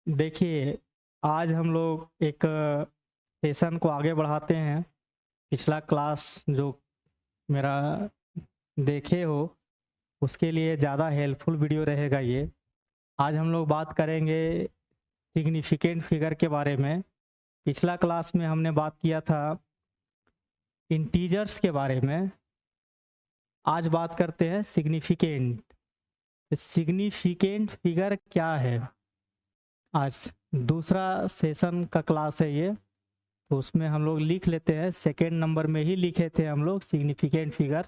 देखिए, आज हम लोग एक सेशन को आगे बढ़ाते हैं। पिछला क्लास जो मेरा देखे हो, उसके लिए ज़्यादा हेल्पफुल वीडियो रहेगा ये। आज हम लोग बात करेंगे सिग्निफिकेंट फिगर के बारे में। पिछला क्लास में हमने बात किया था इंटीजर्स के बारे में। आज बात करते हैं सिग्निफिकेंट। सिग्निफिकेंट फिगर क्या है? आज दूसरा सेशन का क्लास है ये, तो उसमें हम लोग लिख लेते हैं। सेकेंड नंबर में ही लिखे थे हम लोग significant figure.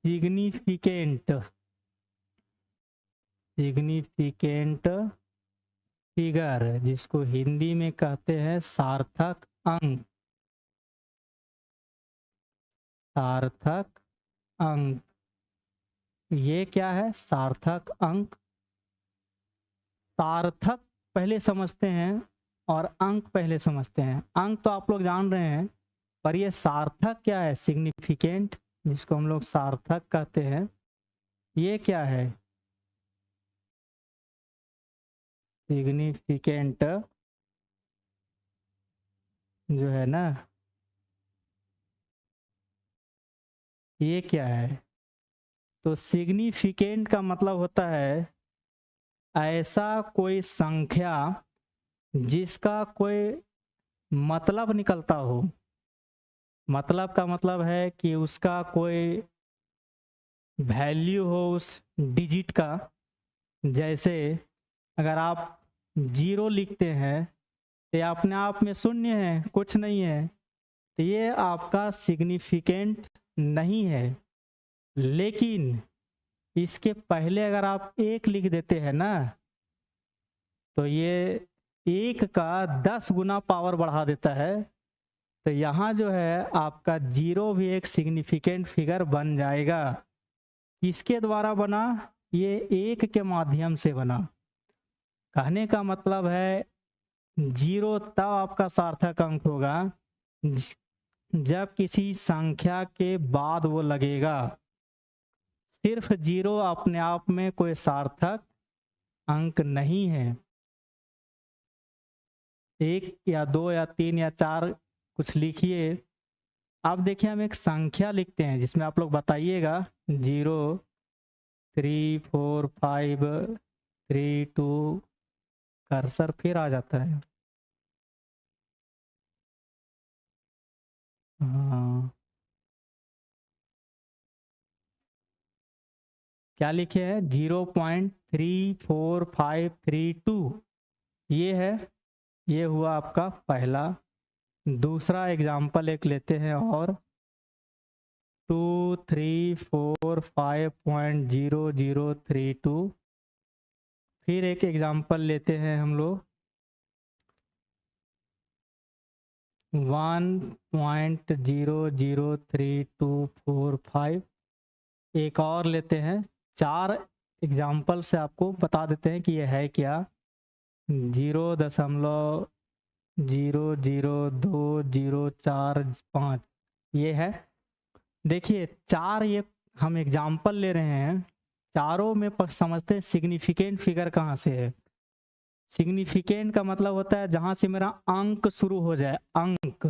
Significant significant figure जिसको हिंदी में कहते हैं सार्थक अंक। सार्थक अंक, ये क्या है? सार्थक अंक। सार्थक पहले समझते हैं और अंक पहले समझते हैं। अंक तो आप लोग जान रहे हैं, पर ये सार्थक क्या है? सिग्निफिकेंट, जिसको हम लोग सार्थक कहते हैं, ये क्या है? सिग्निफिकेंट जो है ना, ये क्या है? तो सिग्निफिकेंट का मतलब होता है ऐसा कोई संख्या जिसका कोई मतलब निकलता हो। मतलब का मतलब है कि उसका कोई वैल्यू हो उस डिजिट का। जैसे अगर आप जीरो लिखते हैं तो ये अपने आप में शून्य है, कुछ नहीं है, तो ये आपका सिग्निफिकेंट नहीं है। लेकिन इसके पहले अगर आप एक लिख देते हैं ना, तो ये एक का 10 गुना पावर बढ़ा देता है। तो यहाँ जो है आपका जीरो भी एक सिग्निफिकेंट फिगर बन जाएगा। किसके द्वारा बना? ये एक के माध्यम से बना। कहने का मतलब है जीरो तब आपका सार्थक अंक होगा जब किसी संख्या के बाद वो लगेगा। सिर्फ जीरो अपने आप में कोई सार्थक अंक नहीं है। एक या दो या तीन या चार कुछ लिखिए। अब देखिए, हम एक संख्या लिखते हैं जिसमें आप लोग बताइएगा 0, 3, 4, 5, 3, 2। कर्सर फिर आ जाता है। हाँ, क्या लिखे हैं? 0.34532, ये है। ये हुआ आपका पहला। दूसरा एग्जाम्पल एक लेते हैं और 2345.0032। फिर एक एग्जाम्पल लेते हैं हम लोग 1.003245। एक और लेते हैं। चार एग्जाम्पल से आपको बता देते हैं कि ये है क्या। 0.00204 ये है। देखिए, चार ये हम एग्जाम्पल ले रहे हैं, चारों में समझते हैं सिग्निफिकेंट फिगर कहाँ से है। सिग्निफिकेंट का मतलब होता है जहां से मेरा अंक शुरू हो जाए। अंक,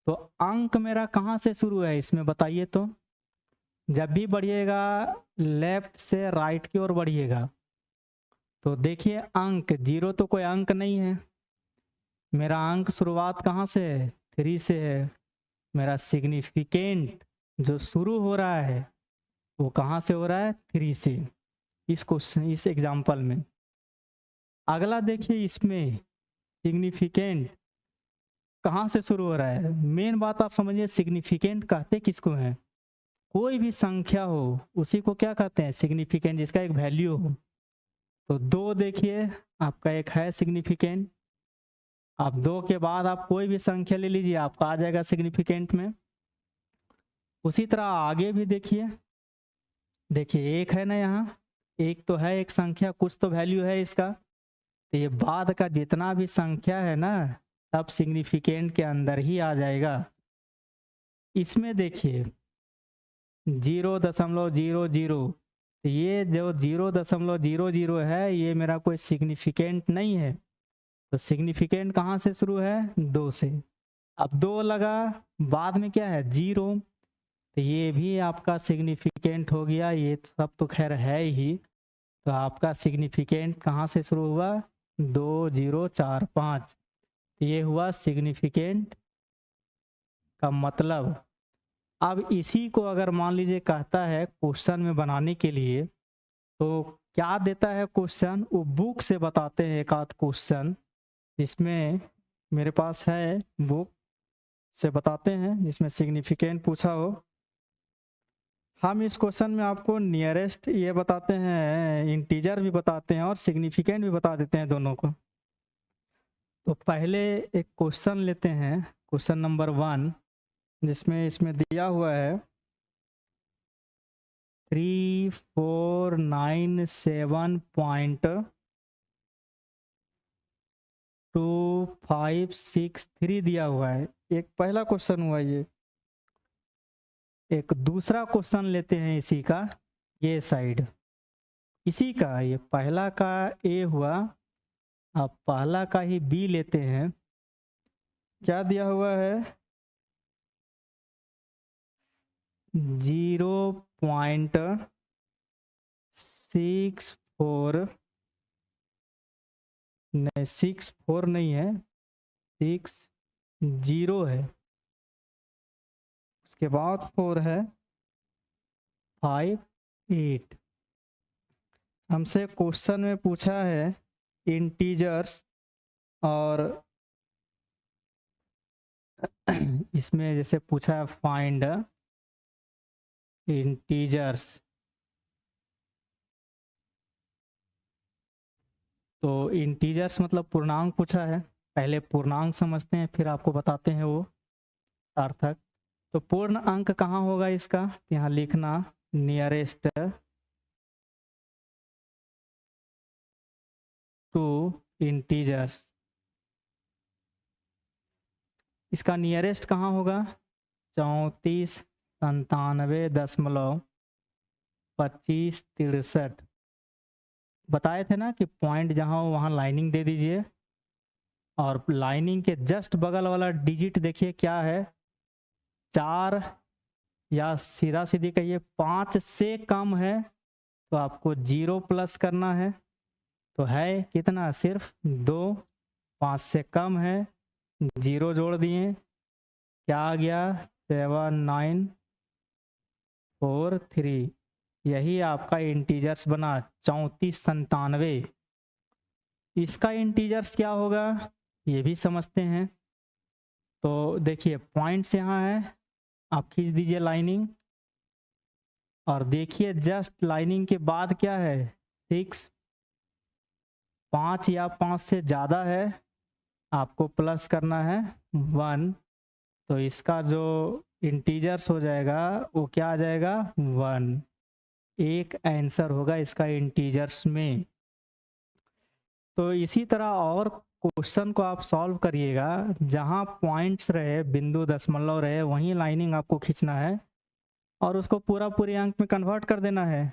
तो अंक मेरा कहाँ से शुरू है इसमें बताइए तो। जब भी बढ़िएगा लेफ्ट से राइट की ओर बढ़िएगा, तो देखिए अंक जीरो तो कोई अंक नहीं है। मेरा अंक शुरुआत कहाँ से है? 3 से है। मेरा सिग्निफिकेंट जो शुरू हो रहा है वो कहाँ से हो रहा है? 3 से। इस क्वेश्चन, इस एग्जाम्पल में। अगला देखिए, इसमें सिग्निफिकेंट कहाँ से शुरू हो रहा है। मेन बात आप समझिए, सिग्निफिकेंट कहते किसको हैं? कोई भी संख्या हो उसी को क्या कहते हैं? सिग्निफिकेंट, जिसका एक वैल्यू हो। तो 2 देखिए आपका एक है सिग्निफिकेंट। आप 2 के बाद आप कोई भी संख्या ले लीजिए, आपका आ जाएगा सिग्निफिकेंट में। उसी तरह आगे भी देखिए। देखिए एक है ना यहाँ, एक तो है, एक संख्या, कुछ तो वैल्यू है इसका। तो ये बाद का जितना भी संख्या है ना, सब सिग्निफिकेंट के अंदर ही आ जाएगा। इसमें देखिए 0.00, तो ये जो 0.00 है ये मेरा कोई सिग्निफिकेंट नहीं है। तो सिग्निफिकेंट कहाँ से शुरू है? 2 से। अब 2 लगा, बाद में क्या है? 0। तो ये भी आपका सिग्निफिकेंट हो गया। ये सब तो खैर है ही। तो आपका सिग्निफिकेंट कहाँ से शुरू हुआ? 2 0 4 5। ये हुआ सिग्निफिकेंट का मतलब। अब इसी को अगर मान लीजिए कहता है क्वेश्चन में बनाने के लिए, तो क्या देता है क्वेश्चन? वो बुक से बताते हैं एक आध क्वेश्चन, जिसमें मेरे पास है, बुक से बताते हैं जिसमें सिग्निफिकेंट पूछा हो। हम इस क्वेश्चन में आपको नियरेस्ट ये बताते हैं, इंटीजर भी बताते हैं और सिग्निफिकेंट भी बता देते हैं दोनों को। तो पहले एक क्वेश्चन लेते हैं, क्वेश्चन नंबर 1, जिसमें इसमें दिया हुआ है 3497.2563 दिया हुआ है। एक पहला क्वेश्चन हुआ ये। एक दूसरा क्वेश्चन लेते हैं इसी का, ये साइड इसी का, ये पहला का ए हुआ। अब पहला का ही बी लेते हैं। क्या दिया हुआ है? 0.64, नहीं 64 नहीं है, 60 है। उसके बाद 4 है, 5 8। हमसे क्वेश्चन में पूछा है इंटीजर्स, और इसमें जैसे पूछा है फाइंड इंटीजर्स। तो इंटीजर्स मतलब पूर्णांक पूछा है। पहले पूर्णांक समझते हैं, फिर आपको बताते हैं वो सार्थक। तो पूर्ण अंक कहाँ होगा इसका? यहाँ लिखना नियरेस्ट टू इंटीजर्स। इसका नियरेस्ट कहाँ होगा? 3497.2563। बताए थे ना कि पॉइंट जहाँ हो वहाँ लाइनिंग दे दीजिए, और लाइनिंग के जस्ट बगल वाला डिजिट देखिए क्या है? 4, या सीधा सीधी कहिए 5 से कम है तो आपको 0 प्लस करना है। तो है कितना? सिर्फ 2। 5 से कम है, 0 जोड़ दिए, क्या आ गया? 7943। यही आपका इंटीजर्स बना 3497। इसका इंटीजर्स क्या होगा ये भी समझते हैं। तो देखिए पॉइंट्स यहाँ है, आप खींच दीजिए लाइनिंग, और देखिए जस्ट लाइनिंग के बाद क्या है? 6। 5 या 5 से ज़्यादा है, आपको प्लस करना है 1। तो इसका जो इंटीजर्स हो जाएगा वो क्या आ जाएगा? 1। एक आंसर होगा इसका इंटीजर्स में। तो इसी तरह और क्वेश्चन को आप सॉल्व करिएगा, जहाँ पॉइंट्स रहे, बिंदु दशमलव रहे, वहीं लाइनिंग आपको खींचना है और उसको पूरा पूरे अंक में कन्वर्ट कर देना है।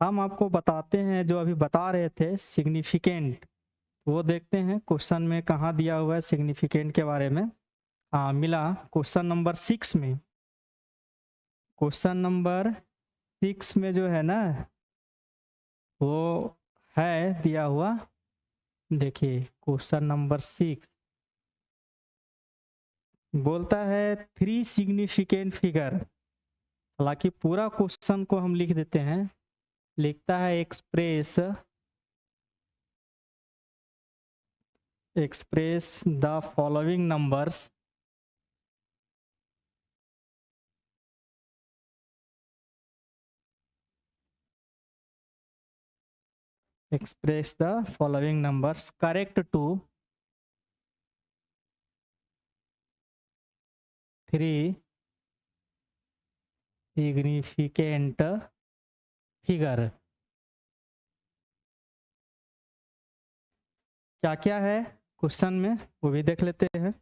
हम आपको बताते हैं जो अभी बता रहे थे सिग्निफिकेंट, वो देखते हैं क्वेश्चन में कहाँ दिया हुआ है सिग्निफिकेंट के बारे में। हाँ मिला, क्वेश्चन नंबर 6 में। क्वेश्चन नंबर 6 में जो है ना वो है दिया हुआ, देखिए क्वेश्चन नंबर 6 बोलता है 3 सिग्निफिकेंट फिगर। हालांकि पूरा क्वेश्चन को हम लिख देते हैं। लिखता है express the following numbers correct to 3 significant figure. क्या क्या है क्वेश्चन में वो भी देख लेते हैं।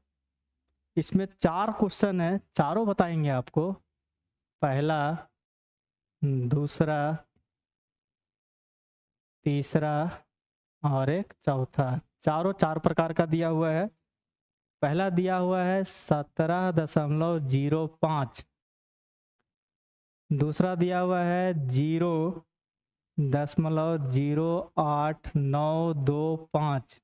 इसमें 4 क्वेश्चन है, चारों बताएंगे आपको। पहला, दूसरा, तीसरा और एक चौथा। चारों 4 प्रकार का दिया हुआ है। पहला दिया हुआ है 17.05, दूसरा दिया हुआ है 0.0895,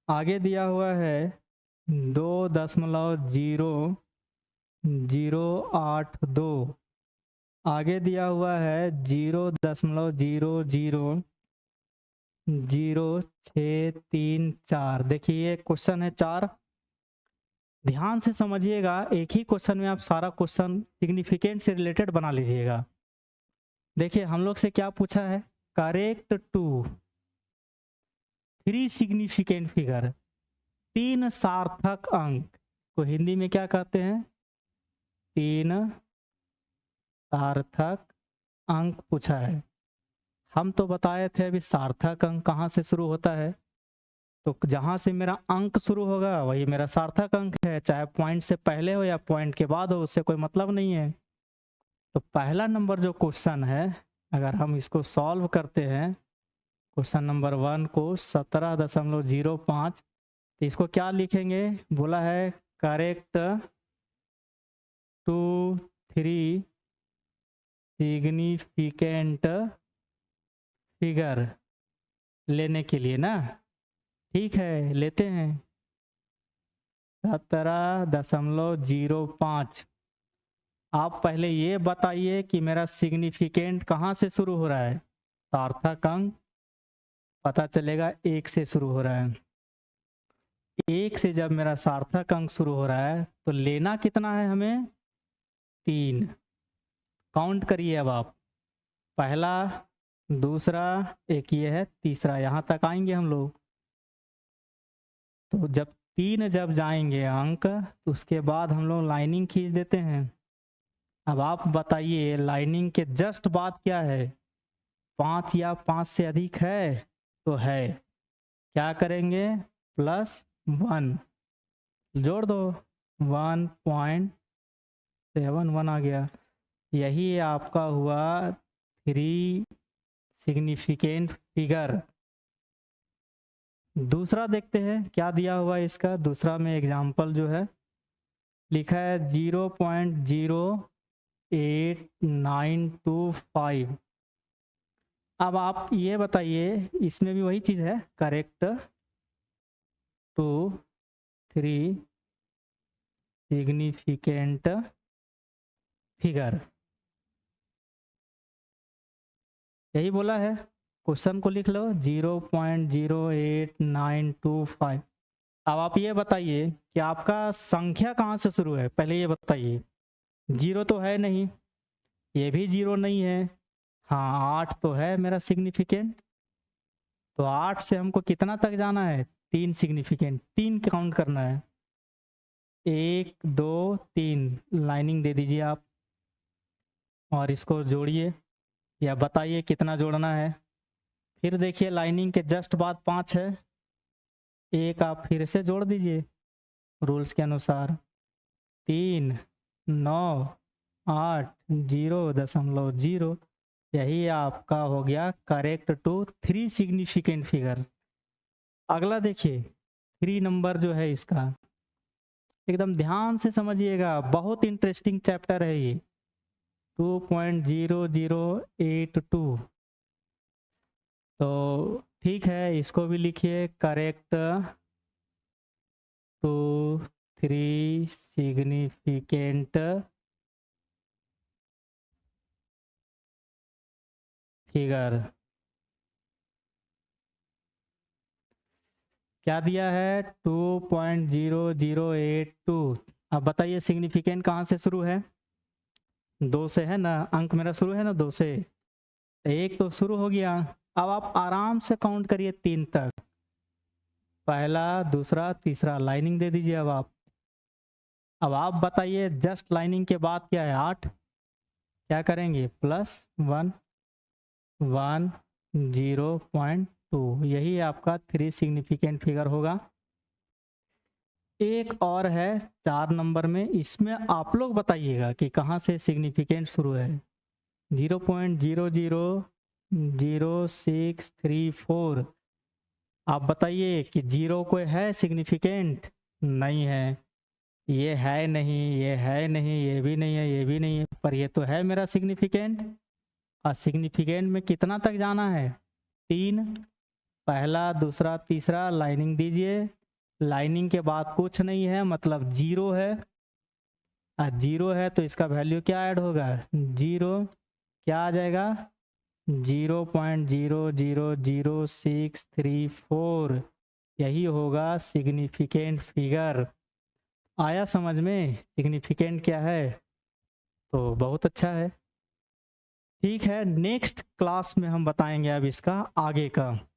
आगे दिया हुआ है 2.0082, आगे दिया हुआ है 0.000634। देखिए ये क्वेश्चन है 4। ध्यान से समझिएगा, एक ही क्वेश्चन में आप सारा क्वेश्चन सिग्निफिकेंट से रिलेटेड बना लीजिएगा। देखिए हम लोग से क्या पूछा है, करेक्ट टू 3 सिग्निफिकेंट फिगर, 3 सार्थक अंक को हिंदी में क्या कहते हैं, 3 सार्थक अंक पूछा है। हम तो बताए थे अभी सार्थक अंक कहाँ से शुरू होता है, तो जहाँ से मेरा अंक शुरू होगा वही मेरा सार्थक अंक है, चाहे पॉइंट से पहले हो या पॉइंट के बाद हो, उससे कोई मतलब नहीं है। तो पहला नंबर जो क्वेश्चन है, अगर हम इसको सॉल्व करते हैं, क्वेश्चन नंबर 1 को 17.05, तो इसको क्या लिखेंगे, बोला है करेक्ट टू 3 सिग्निफिकेंट फिगर लेने के लिए ना। ठीक है, लेते हैं 17.05। आप पहले ये बताइए कि मेरा सिग्निफिकेंट कहाँ से शुरू हो रहा है। सार्थक अंक पता चलेगा 1 से शुरू हो रहा है। 1 से जब मेरा सार्थक अंक शुरू हो रहा है तो लेना कितना है हमें, 3। काउंट करिए अब आप, पहला, दूसरा, एक ये है, तीसरा, यहाँ तक आएंगे हम लोग। तो जब 3 जब जाएंगे अंक, तो उसके बाद हम लोग लाइनिंग खींच देते हैं। अब आप बताइए लाइनिंग के जस्ट बाद क्या है, 5 या 5 से अधिक है तो है, क्या करेंगे, +1 जोड़ दो, 1.71 आ गया। यही आपका हुआ 3 सिग्निफिकेंट फिगर। दूसरा देखते हैं क्या दिया हुआ है इसका। दूसरा में एग्जाम्पल जो है लिखा है 0.08925। अब आप ये बताइए, इसमें भी वही चीज़ है, करेक्ट टू 3 सिग्निफिकेंट फिगर, यही बोला है। क्वेश्चन को लिख लो 0.08925। अब आप ये बताइए कि आपका संख्या कहाँ से शुरू है, पहले ये बताइए। 0 तो है नहीं, ये भी 0 नहीं है, हाँ 8 तो है मेरा सिग्निफिकेंट। तो 8 से हमको कितना तक जाना है, 3 सिग्निफिकेंट, 3 काउंट करना है। 1 2 3 लाइनिंग दे दीजिए आप और इसको जोड़िए या बताइए कितना जोड़ना है। फिर देखिए लाइनिंग के जस्ट बाद 5 है, 1 आप फिर से जोड़ दीजिए रूल्स के अनुसार। 3 9 8 0.0, यही आपका हो गया करेक्ट टू 3 सिग्निफिकेंट फिगर। अगला देखिए 3 नंबर जो है इसका, एकदम ध्यान से समझिएगा, बहुत इंटरेस्टिंग चैप्टर है ये। 2.0082। तो ठीक है, इसको भी लिखिए करेक्ट टू 3 सिग्निफिकेंट फिगर। क्या दिया है, 2.0082। अब बताइए सिग्निफिकेंट कहाँ से शुरू है, 2 से है ना, अंक मेरा शुरू है ना 2 से, 1 तो शुरू हो गया। अब आप आराम से काउंट करिए 3 तक, पहला, दूसरा, तीसरा, लाइनिंग दे दीजिए। अब आप बताइए जस्ट लाइनिंग के बाद क्या है, 8, क्या करेंगे, +1 1 0.2, यही आपका 3 सिग्निफिकेंट फिगर होगा। एक और है 4 नंबर में, इसमें आप लोग बताइएगा कि कहाँ से सिग्निफिकेंट शुरू है। 0.00 0.0634। आप बताइए कि जीरो कोई है सिग्निफिकेंट? नहीं है। ये है नहीं, ये है नहीं, ये भी नहीं है, ये भी नहीं है, पर ये तो है मेरा सिग्निफिकेंट। और सिग्निफिकेंट में कितना तक जाना है? 3। पहला, दूसरा, तीसरा लाइनिंग दीजिए। लाइनिंग के बाद कुछ नहीं है, मतलब जीरो है। और जीरो है तो इसका वैल्यू क्या ऐड होगा? जीरो। क्या आ जाएगा? 0.0000634। यही होगा सिग्निफिकेंट फिगर। आया समझ में सिग्निफिकेंट क्या है? तो बहुत अच्छा है। ठीक है, नेक्स्ट क्लास में हम बताएंगे अब इसका आगे का।